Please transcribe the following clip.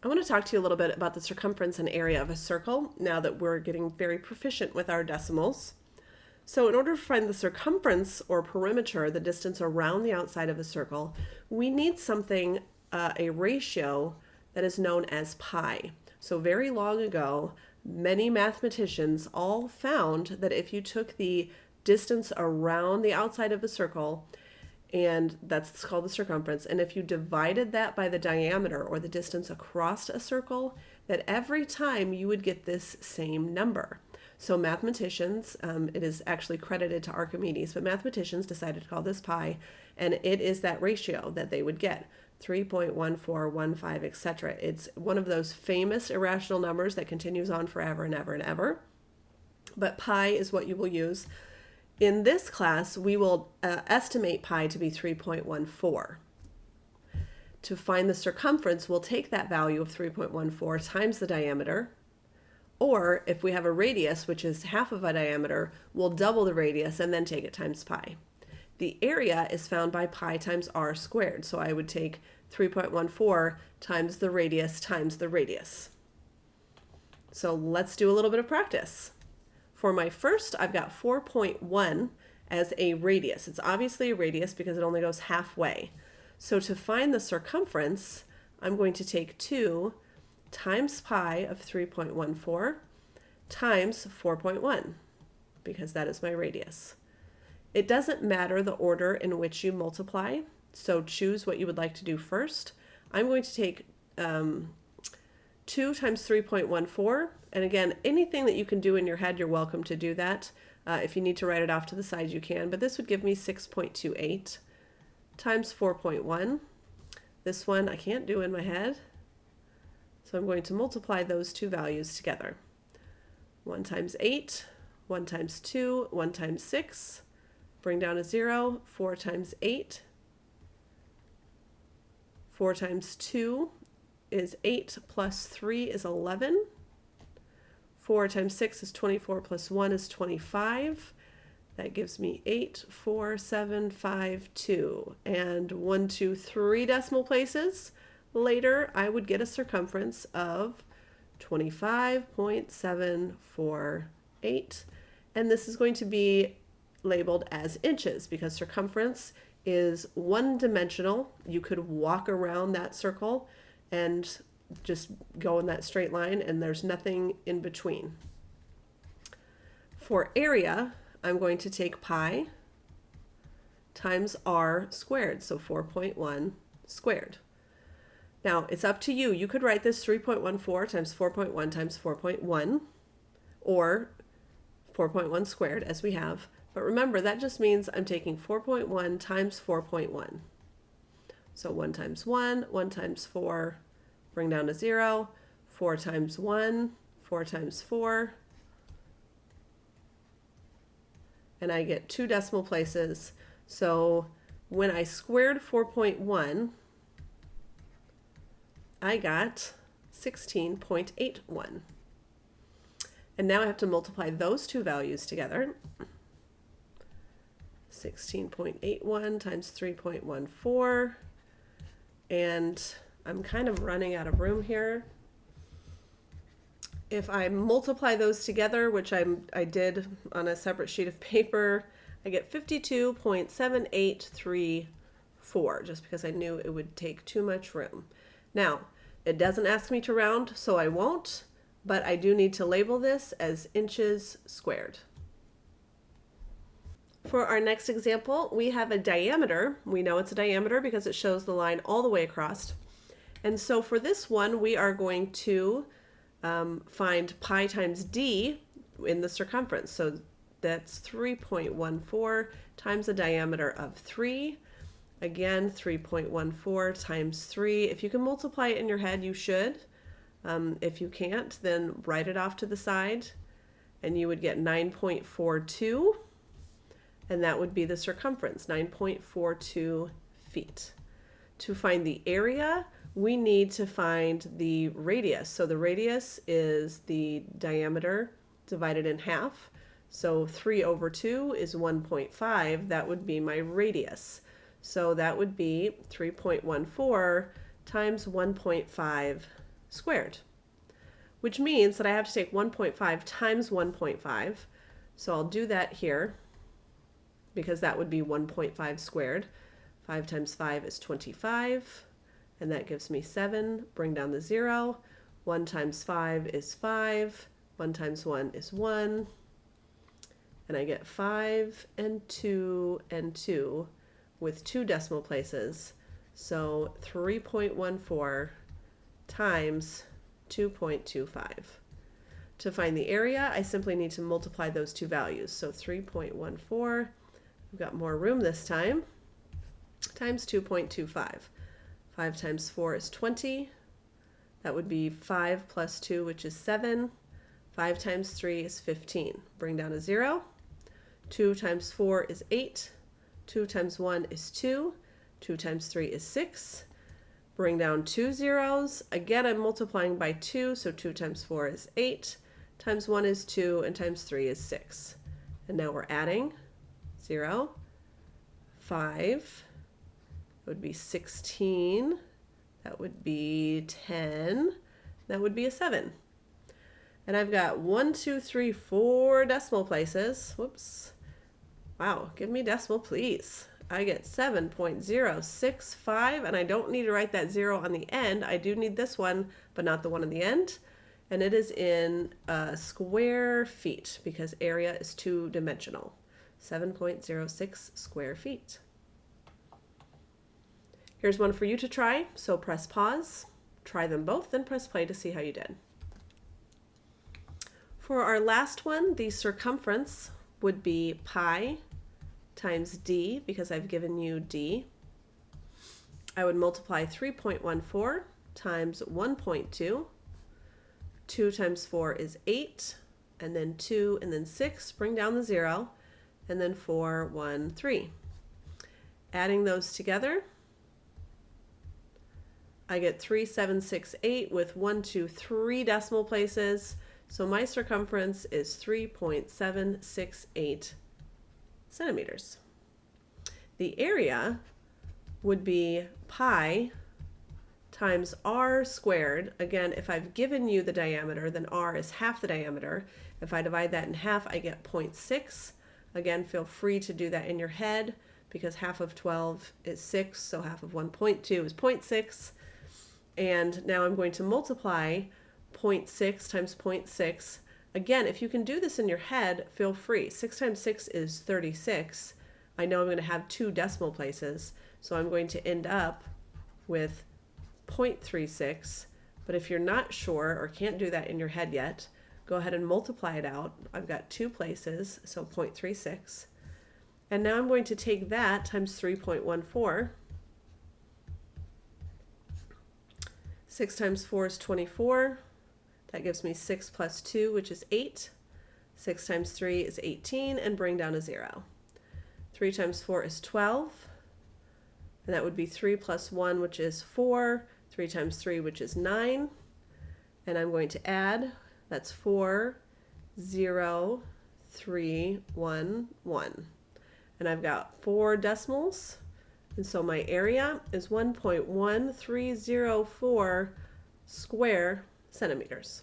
I want to talk to you a little bit about the circumference and area of a circle now that we're getting very proficient with our decimals. So in order to find the circumference or perimeter, the distance around the outside of a circle, we need something, a ratio that is known as pi. So very long ago, many mathematicians all found that if you took the distance around the outside of a circle, and that's called the circumference, and if you divided that by the diameter or the distance across a circle, that every time you would get this same number. So mathematicians, it is actually credited to Archimedes, but mathematicians decided to call this pi, and it is that ratio that they would get, 3.1415, etc. It's one of those famous irrational numbers that continues on forever and ever and ever. But pi is what you will use. In this class, we will estimate pi to be 3.14. To find the circumference, we'll take that value of 3.14 times the diameter, or if we have a radius, which is half of a diameter, we'll double the radius and then take it times pi. The area is found by pi times r squared, so I would take 3.14 times the radius times the radius. So let's do a little bit of practice. For my first, I've got 4.1 as a radius. It's obviously a radius because it only goes halfway. So to find the circumference, I'm going to take 2 times pi of 3.14 times 4.1 because that is my radius. It doesn't matter the order in which you multiply, so choose what you would like to do first. I'm going to take 2 times 3.14, and again, anything that you can do in your head, you're welcome to do that. If you need to write it off to the side, you can, but this would give me 6.28 times 4.1. This one I can't do in my head, so I'm going to multiply those two values together. 1 times 8, 1 times 2, 1 times 6, bring down a 0, 4 times 8, 4 times 2 is 8 plus 3 is 11. 4 times 6 is 24 plus 1 is 25. That gives me 8, 4, 7, 5, 2. And 1, 2, 3 decimal places later, I would get a circumference of 25.748. And this is going to be labeled as inches because circumference is one-dimensional. You could walk around that circle and just go in that straight line, and there's nothing in between. For area, I'm going to take pi times r squared, so 4.1 squared. Now, it's up to you. You could write this 3.14 times 4.1 times 4.1, or 4.1 squared, as we have. But remember, that just means I'm taking 4.1 times 4.1. So 1 times 1, 1 times 4, bring down to 0, 4 times 1, 4 times 4, and I get 2 decimal places. So when I squared 4.1, I got 16.81. And now I have to multiply those two values together. 16.81 times 3.14, and I'm kind of running out of room here. If I multiply those together, which I did on a separate sheet of paper, I get 52.7834, just because I knew it would take too much room. Now, it doesn't ask me to round, so I won't, but I do need to label this as inches squared. For our next example, we have a diameter. We know it's a diameter because it shows the line all the way across. And so for this one, we are going to find pi times d in the circumference. So that's 3.14 times a diameter of 3. Again, 3.14 times 3. If you can multiply it in your head, you should. If you can't, then write it off to the side, and you would get 9.42. And that would be the circumference, 9.42 feet. To find the area, we need to find the radius. So the radius is the diameter divided in half. So 3 over 2 is 1.5. That would be my radius. So that would be 3.14 times 1.5 squared, which means that I have to take 1.5 times 1.5. So I'll do that here because that would be 1.5 squared. 5 times 5 is 25, and that gives me 7. Bring down the 0. 1 times 5 is 5. 1 times 1 is 1. And I get 5 and 2 and 2 with 2 decimal places. So 3.14 times 2.25. To find the area, I simply need to multiply those two values. So 3.14, we've got more room this time, times 2.25. 5 times 4 is 20. That would be 5 plus 2, which is 7. 5 times 3 is 15. Bring down a 0. 2 times 4 is 8. 2 times 1 is 2. 2 times 3 is 6. Bring down 2 zeros. Again, I'm multiplying by 2, so 2 times 4 is 8. Times 1 is 2, and times 3 is 6. And now we're adding 0, 5, that would be 16, that would be 10, that would be a 7. And I've got 1, 2, 3, 4 decimal places. Whoops. Wow, give me decimal, please. I get 7.065, and I don't need to write that 0 on the end. I do need this one, but not the one on the end. And it is in square feet because area is two-dimensional. 7.06 square feet. Here's one for you to try, so press pause, try them both, then press play to see how you did. For our last one, the circumference would be pi times d, because I've given you d. I would multiply 3.14 times 1.2. 2 times 4 is 8, and then 2, and then 6, bring down the 0, and then 4, 1, 3. Adding those together, I get 3768 with 1, 2, 3 decimal places. So my circumference is 3.768 centimeters. The area would be pi times r squared. Again, if I've given you the diameter, then r is half the diameter. If I divide that in half, I get 0.6. Again, feel free to do that in your head because half of 12 is 6, so half of 1.2 is 0.6. And now I'm going to multiply 0.6 times 0.6. Again, if you can do this in your head, feel free. 6 times 6 is 36. I know I'm going to have 2 decimal places, so I'm going to end up with 0.36. But if you're not sure or can't do that in your head yet, go ahead and multiply it out. I've got 2 places, so 0.36. And now I'm going to take that times 3.14. 6 times 4 is 24. That gives me 6 plus 2, which is 8. 6 times 3 is 18, and bring down a 0. 3 times 4 is 12, and that would be 3 plus 1, which is 4. 3 times 3, which is 9. And I'm going to add, that's 4, 0, 3, 1, 1. And I've got 4 decimals. And so my area is 1.1304 square centimeters.